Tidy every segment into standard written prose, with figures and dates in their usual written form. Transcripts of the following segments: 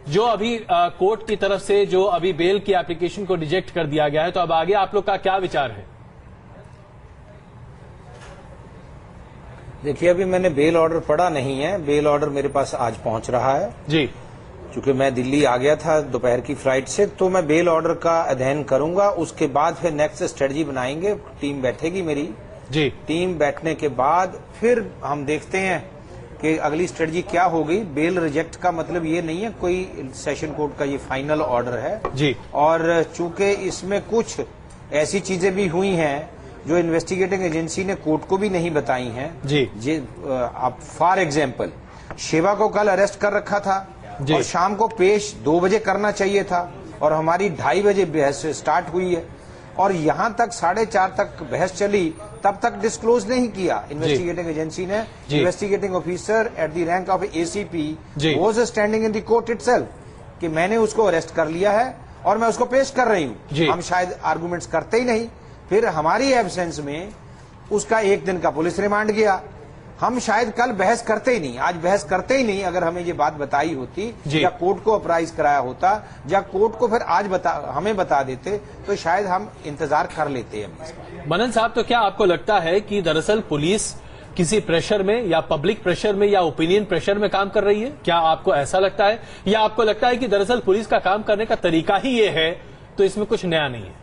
जो अभी कोर्ट की तरफ से जो अभी बेल की एप्लीकेशन को रिजेक्ट कर दिया गया है, तो अब आगे आप लोग का क्या विचार है? देखिए, अभी मैंने बेल ऑर्डर पढ़ा नहीं है। बेल ऑर्डर मेरे पास आज पहुंच रहा है जी। क्योंकि मैं दिल्ली आ गया था दोपहर की फ्लाइट से, तो मैं बेल ऑर्डर का अध्ययन करूंगा। उसके बाद फिर नेक्स्ट स्ट्रेटजी बनाएंगे। टीम बैठेगी मेरी जी। टीम बैठने के बाद फिर हम देखते हैं कि अगली स्ट्रेटजी क्या होगी। बेल रिजेक्ट का मतलब ये नहीं है कोई सेशन कोर्ट का ये फाइनल ऑर्डर है जी। और चूंकि इसमें कुछ ऐसी चीजें भी हुई हैं जो इन्वेस्टिगेटिंग एजेंसी ने कोर्ट को भी नहीं बताई हैं जी। आप फॉर एग्जाम्पल शिवा को कल अरेस्ट कर रखा था और शाम को पेश 2 बजे करना चाहिए था और हमारी 2:30 बजे बहस स्टार्ट हुई है और यहां तक 4:30 तक बहस चली, तब तक डिस्क्लोज नहीं किया इन्वेस्टिगेटिंग एजेंसी ने। Investigating officer at the rank of ACP was standing in the court itself कि मैंने उसको अरेस्ट कर लिया है और मैं उसको पेश कर रही हूं। हम शायद आर्गुमेंट्स करते ही नहीं, फिर हमारी एब्सेंस में उसका 1 दिन का पुलिस रिमांड गया। हम शायद कल बहस करते ही नहीं, आज बहस करते ही नहीं। अगर हमें ये बात बताई होती या कोर्ट को अपराइज कराया होता या कोर्ट को फिर आज हमें बता देते तो शायद हम इंतजार कर लेते हैं। मनन साहब, तो क्या आपको लगता है कि दरअसल पुलिस किसी प्रेशर में या पब्लिक प्रेशर में या ओपिनियन प्रेशर में काम कर रही है? क्या आपको ऐसा लगता है या आपको लगता है कि दरअसल पुलिस का काम करने का तरीका ही ये है, तो इसमें कुछ नया नहीं है?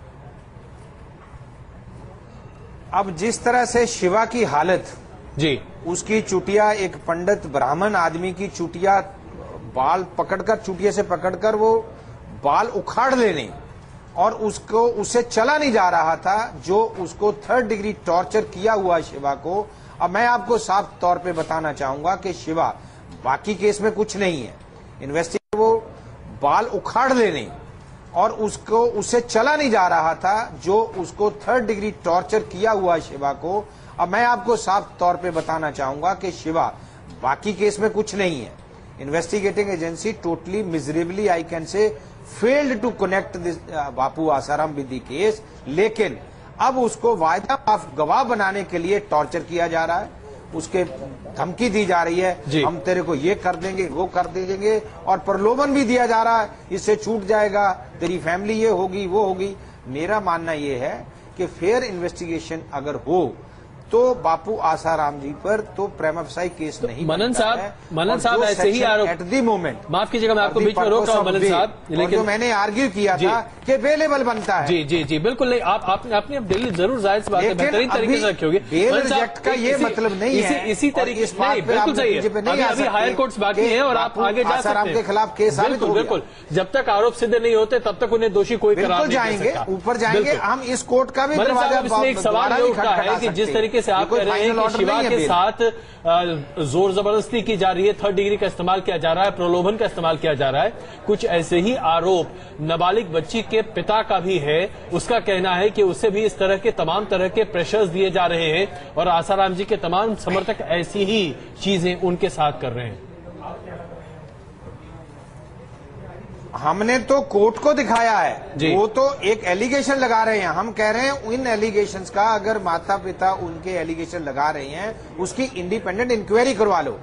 अब जिस तरह से शिवा की हालत जी, उसकी चुटिया, एक पंडित ब्राह्मण आदमी की चुटिया, बाल पकड़कर चुटिया से पकड़कर वो बाल उखाड़ लेने और उससे चला नहीं जा रहा था, जो उसको 3rd डिग्री टॉर्चर किया हुआ शिवा को। अब मैं आपको साफ तौर पे बताना चाहूंगा कि शिवा बाकी केस में कुछ नहीं है। इन्वेस्टिगेटर वो बाल उखाड़ लेने और उससे चला नहीं जा रहा था, जो उसको 3rd डिग्री टॉर्चर किया हुआ शिवा को। अब मैं आपको साफ तौर पे बताना चाहूंगा कि शिवा बाकी केस में कुछ नहीं है। Investigating agency totally miserably I can say failed to connect this Bapu Asaram with the case, लेकिन अब उसको वायदा माफ गवाह बनाने के लिए टॉर्चर किया जा रहा है, उसके धमकी दी जा रही है, हम तेरे को ये कर देंगे वो कर देंगे, और प्रलोभन भी दिया जा रहा है, इससे छूट जाएगा, तेरी फैमिली ये होगी वो होगी। मेरा मानना ये है कि फेयर इन्वेस्टिगेशन अगर हो तो बापू आसाराम जी पर तो प्रेमा फसाई केस नहीं। मनन साहब ऐसे ही आरोप एट दी मोमेंट, माफ कीजिएगा मैं आपको बीच में रोक रहा हूं मनन साहब, लेकिन जो मैंने आर्ग्यू किया था कि बेलेबल बनता है। जी जी जी बिल्कुल नहीं, आपने अपनी दिल्ली जरूर जाहिर सी बात है बेहतरीन तरीके से रखी होगी। बेल रिजेक्ट का ये मतलब नहीं है, इसी तरीके से बिल्कुल सही है। अभी हायर कोर्ट्स बाकी है और आप आगे जा सकते हैं। के खिलाफ केस बिल्कुल, जब तक आरोप सिद्ध नहीं होते तब तक उन्हें दोषी कोई करार नहीं दे सकता। ऊपर जाएंगे हम, इस कोर्ट का भी दरवाजा। इसमें एक सवाल ये उठता है कि जिस तरीके से आप कह रहे हैं शिवा के साथ जोर जबरदस्ती की जा रही है, 3rd डिग्री का इस्तेमाल किया जा रहा है, प्रलोभन का इस्तेमाल किया जा रहा है, कुछ ऐसे ही आरोप नाबालिग बच्ची के पिता का भी है। उसका कहना है कि उसे भी इस तरह के तमाम तरह के प्रेशर्स दिए जा रहे हैं और आसाराम जी के तमाम समर्थक ऐसी ही चीजें उनके साथ कर रहे हैं। हमने तो कोर्ट को दिखाया है, वो तो एक एलिगेशन लगा रहे हैं। हम कह रहे हैं उन एलिगेशंस का, अगर माता पिता उनके एलिगेशन लगा रहे हैं, उसकी इंडिपेंडेंट इंक्वायरी करवा लो,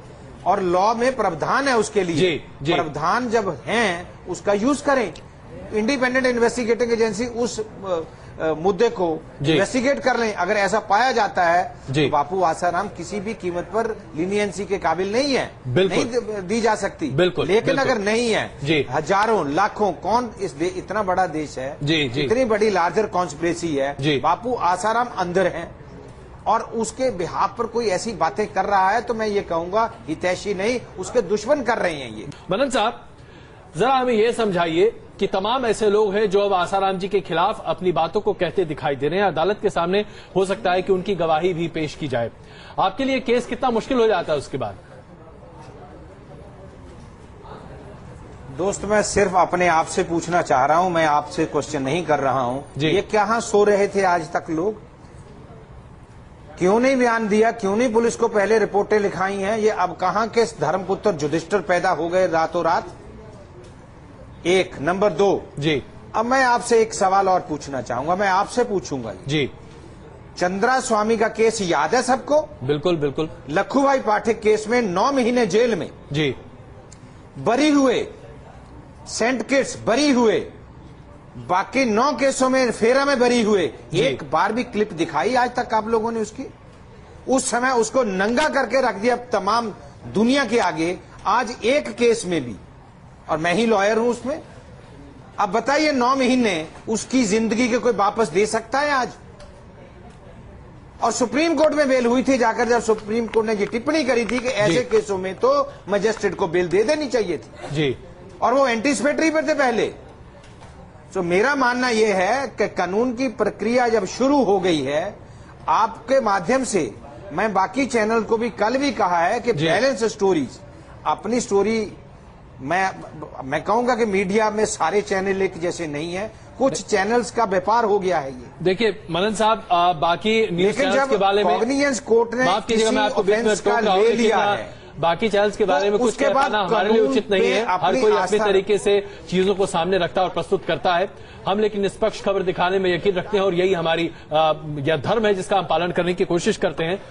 और लॉ में प्रावधान है उसके लिए। प्रावधान जब हैं उसका यूज करें। इंडिपेंडेंट इन्वेस्टिगेटिंग एजेंसी उस मुद्दे को इन्वेस्टिगेट कर लें। अगर ऐसा पाया जाता है तो बापू आसाराम किसी भी कीमत पर लीनियंसी के काबिल नहीं है, नहीं दी जा सकती। लेकिन अगर नहीं है, हजारों लाखों, कौन इतना बड़ा देश है, इतनी बड़ी लार्जर कॉन्स्पिरेसी है, बापू आसाराम अंदर हैं और उसके बिहाफ पर कोई ऐसी बातें कर रहा है तो मैं ये कहूंगा हितैषी नहीं, उसके दुश्मन कर रहे हैं ये। मनन साहब, जरा हमें यह समझाइए कि तमाम ऐसे लोग हैं जो अब आसाराम जी के खिलाफ अपनी बातों को कहते दिखाई दे रहे हैं, अदालत के सामने हो सकता है कि उनकी गवाही भी पेश की जाए, आपके लिए केस कितना मुश्किल हो जाता है उसके बाद? दोस्त, मैं सिर्फ अपने आप से पूछना चाह रहा हूं, मैं आपसे क्वेश्चन नहीं कर रहा हूं। ये कहां सो रहे थे आज तक लोग? क्यों नहीं बयान दिया? क्यों नहीं पुलिस को पहले रिपोर्टें लिखाई हैं? ये अब कहां के धर्मपुत्र युधिष्ठिर पैदा हो गए रातों रात? एक नंबर 2 जी, अब मैं आपसे एक सवाल और पूछना चाहूंगा, मैं आपसे पूछूंगा जी। चंद्रा स्वामी का केस याद है सबको? बिल्कुल बिल्कुल। लखूभाई पाठक केस में 9 महीने जेल में जी बरी हुए, सेंट किट्स बरी हुए, बाकी 9 केसों में फेरा में बरी हुए। एक बार भी क्लिप दिखाई आज तक आप लोगों ने उसकी? उस समय उसको नंगा करके रख दिया तमाम दुनिया के आगे। आज एक केस में भी, और मैं ही लॉयर हूं उसमें, अब बताइए 9 महीने उसकी जिंदगी के कोई वापस दे सकता है आज? और सुप्रीम कोर्ट में बेल हुई थी जाकर, जब सुप्रीम कोर्ट ने ये टिप्पणी करी थी कि ऐसे केसों में तो मजिस्ट्रेट को बेल दे देनी चाहिए थी जी, और वो एंटीसिपेटरी पर थे पहले। तो मेरा मानना यह है कि कानून की प्रक्रिया जब शुरू हो गई है, आपके माध्यम से मैं बाकी चैनल को भी कल भी कहा है कि बैलेंस स्टोरीज, अपनी स्टोरी मैं कहूंगा कि मीडिया में सारे चैनल एक जैसे नहीं है, कुछ चैनल्स का व्यापार हो गया है ये। देखिए मनन साहब, बाकी न्यूज चैनल्स के बारे में कॉग्निजेंस कोर्ट ने माफ कीजिएगा, मैं आपको बीच में टोक रहा हूं, ले लिया है, बाकी चैनल्स के बारे में कुछ कहना हमारे लिए उचित नहीं है। हर कोई अपने तरीके से चीजों को सामने रखता है और प्रस्तुत करता है। हम लेकिन निष्पक्ष खबर दिखाने में यकीन रखते हैं और यही हमारी यह धर्म है जिसका हम पालन करने की कोशिश करते हैं।